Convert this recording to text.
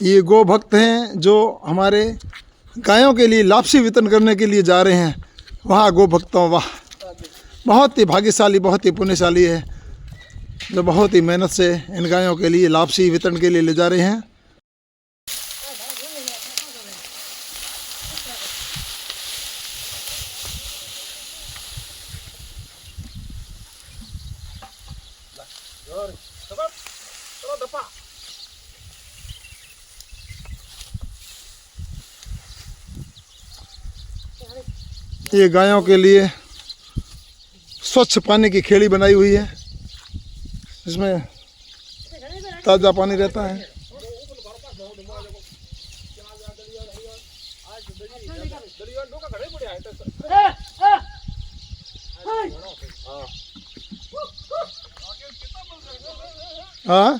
ये गौ भक्त हैं जो हमारे गायों के लिए लापसी वितरण करने के लिए जा रहे हैं। वहाँ गौ भक्तों, वाह, बहुत ही भाग्यशाली, बहुत ही पुण्यशाली है जो बहुत ही मेहनत से इन गायों के लिए लापसी वितरण के लिए ले जा रहे हैं। ये गायों के लिए स्वच्छ पानी की खेड़ी बनाई हुई है, इसमें ताज़ा पानी रहता है। हाँ।